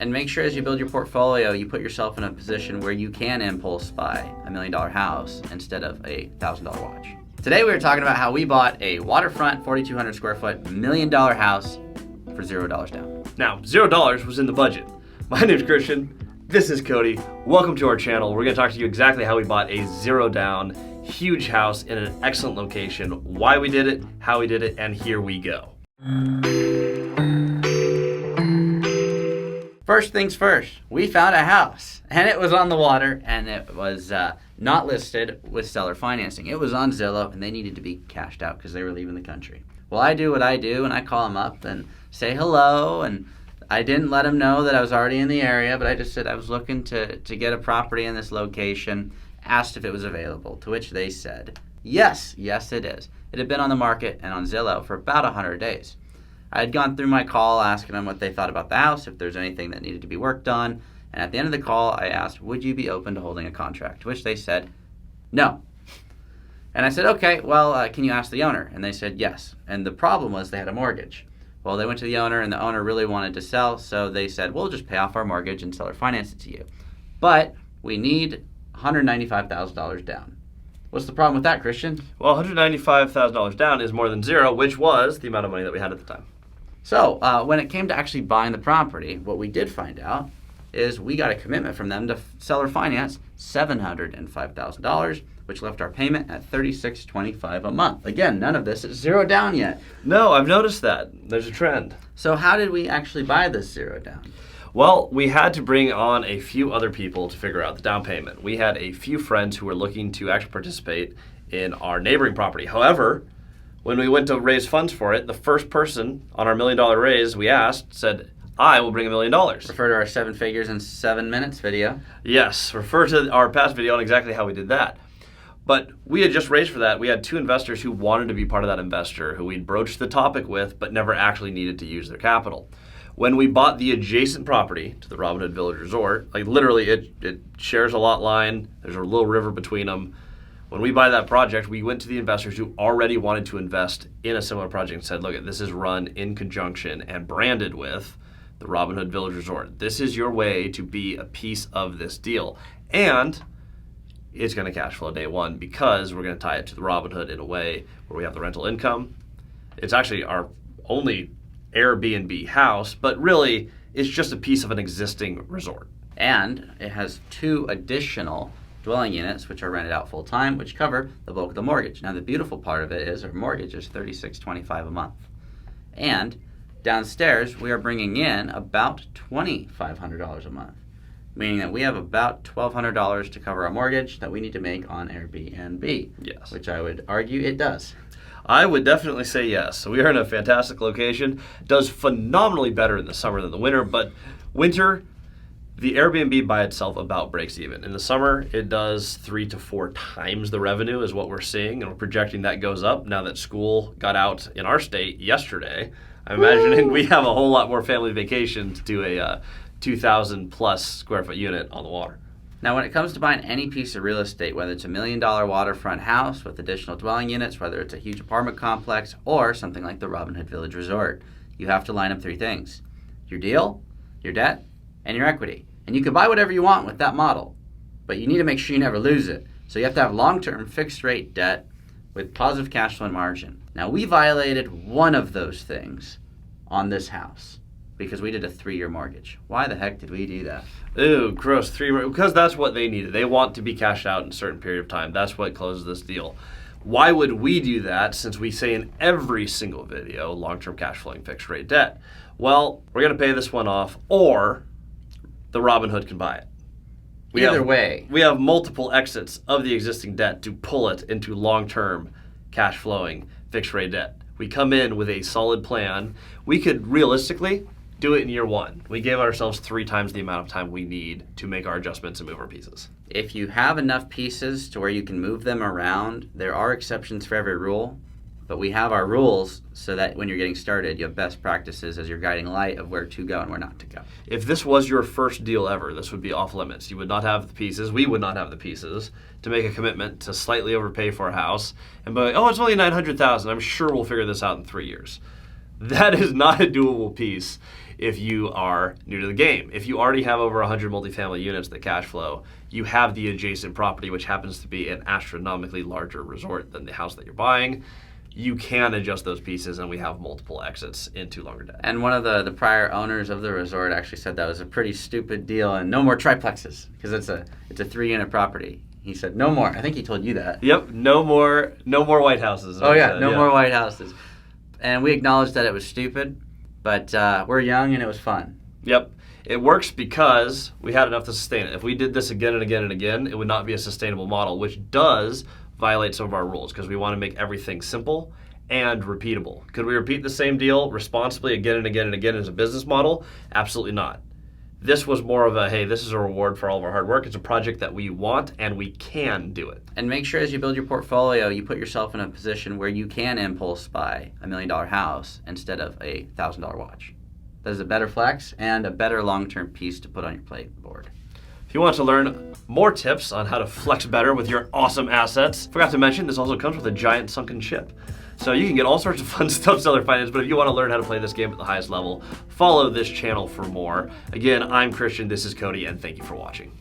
And make sure as you build your portfolio, you put yourself in a position where you can impulse buy $1 million house instead of a $1,000 watch. Today we were talking about how we bought a waterfront 4,200 square foot $1 million house for $0 down. Now, $0 was in the budget. My name's Christian. This is Cody. Welcome to our channel. We're going to talk to you exactly how we bought a $0 down, huge house in an excellent location, why we did it, how we did it, and here we go. First things first, we found a house, and it was on the water, and it was not listed with seller financing. It was on Zillow, and they needed to be cashed out because they were leaving the country. Well, I do what I do, and I call them up and say hello, and I didn't let them know that I was already in the area, but I just said I was looking to get a property in this location, asked if it was available, to which they said, yes it is. It had been on the market and on Zillow for about 100 days. I had gone through my call asking them what they thought about the house, if there's anything that needed to be worked on, and at the end of the call, I asked, would you be open to holding a contract? To which they said, no. And I said, okay, well, can you ask the owner? And they said, yes. And the problem was they had a mortgage. Well, they went to the owner, and the owner really wanted to sell, so they said, we'll just pay off our mortgage and seller finance it to you. But we need $195,000 down. What's the problem with that, Christian? Well, $195,000 down is more than zero, which was the amount of money that we had at the time. So when it came to actually buying the property, what we did find out is we got a commitment from them to seller finance $705,000, which left our payment at $36.25 a month. Again, none of this is $0 down yet. No, I've noticed that. There's a trend. So how did we actually buy this $0 down? Well, we had to bring on a few other people to figure out the down payment. We had a few friends who were looking to actually participate in our neighboring property. However, when we went to raise funds for it, the first person on our $1 million raise we asked said, I will bring $1 million. Refer to our 7 figures in 7 minutes video. Yes, refer to our past video on exactly how we did that. But we had just raised for that. We had 2 investors who wanted to be part of that investor, who we'd broached the topic with, but never actually needed to use their capital. When we bought the adjacent property to the Robin Hood Village Resort, like literally it shares a lot line, there's a little river between them. When we buy that project, we went to the investors who already wanted to invest in a similar project and said, look, this is run in conjunction and branded with the Robin Hood Village Resort. This is your way to be a piece of this deal. And it's going to cash flow day one because we're going to tie it to the Robin Hood in a way where we have the rental income. It's actually our only Airbnb house, but really it's just a piece of an existing resort. And it has 2 additional dwelling units, which are rented out full time, which cover the bulk of the mortgage. Now, the beautiful part of it is our mortgage is $36.25 a month. And downstairs, we are bringing in about $2,500 a month, meaning that we have about $1,200 to cover our mortgage that we need to make on Airbnb. Yes. Which I would argue it does. I would definitely say yes. So we are in a fantastic location. Does phenomenally better in the summer than the winter, but winter, the Airbnb by itself about breaks even. In the summer, it does 3 to 4 times the revenue is what we're seeing, and we're projecting that goes up now that school got out in our state yesterday. I'm imagining we have a whole lot more family vacations to do a 2,000 plus square foot unit on the water. Now, when it comes to buying any piece of real estate, whether it's $1 million waterfront house with additional dwelling units, whether it's a huge apartment complex, or something like the Robin Hood Village Resort, you have to line up 3 things: your deal, your debt, and your equity. And you can buy whatever you want with that model, but you need to make sure you never lose it. So you have to have long-term fixed rate debt with positive cash flow and margin. Now, we violated one of those things on this house because we did a 3-year mortgage. Why the heck did we do that? Ooh, gross. Because that's what they needed. They want to be cashed out in a certain period of time. That's what closes this deal. Why would we do that since we say in every single video, long-term cash flowing fixed rate debt? Well, we're going to pay this one off, or the Robin Hood can buy it. Either way. We have multiple exits of the existing debt to pull it into long-term cash flowing fixed rate debt. We come in with a solid plan. We could realistically do it in year 1. We gave ourselves 3 times the amount of time we need to make our adjustments and move our pieces. If you have enough pieces to where you can move them around, there are exceptions for every rule, but we have our rules so that when you're getting started, you have best practices as your guiding light of where to go and where not to go. If this was your first deal ever, this would be off limits. You would not have the pieces, we would not have the pieces to make a commitment to slightly overpay for a house and be like, oh, it's only $900,000. I'm sure we'll figure this out in 3 years. That is not a doable piece if you are new to the game. If you already have over 100 multifamily units that cash flow, you have the adjacent property, which happens to be an astronomically larger resort than the house that you're buying. You can adjust those pieces, and we have multiple exits into longer debt. And one of the prior owners of the resort actually said that was a pretty stupid deal, and no more triplexes because it's a 3-unit property. He said no more. I think he told you that. Yep, no more White Houses. Oh yeah, no more White Houses. And we acknowledged that it was stupid, but we're young and it was fun. Yep. It works because we had enough to sustain it. If we did this again and again and again, it would not be a sustainable model, which does violate some of our rules because we want to make everything simple and repeatable. Could we repeat the same deal responsibly again and again and again as a business model? Absolutely not. This was more of a, hey, this is a reward for all of our hard work. It's a project that we want and we can do it. And make sure as you build your portfolio, you put yourself in a position where you can impulse buy $1 million house instead of a $1,000 watch. That is a better flex and a better long-term piece to put on your plate board. If you want to learn more tips on how to flex better with your awesome assets, forgot to mention this also comes with a giant sunken ship. So you can get all sorts of fun stuff seller finance, but if you want to learn how to play this game at the highest level, follow this channel for more. Again, I'm Christian, this is Cody, and thank you for watching.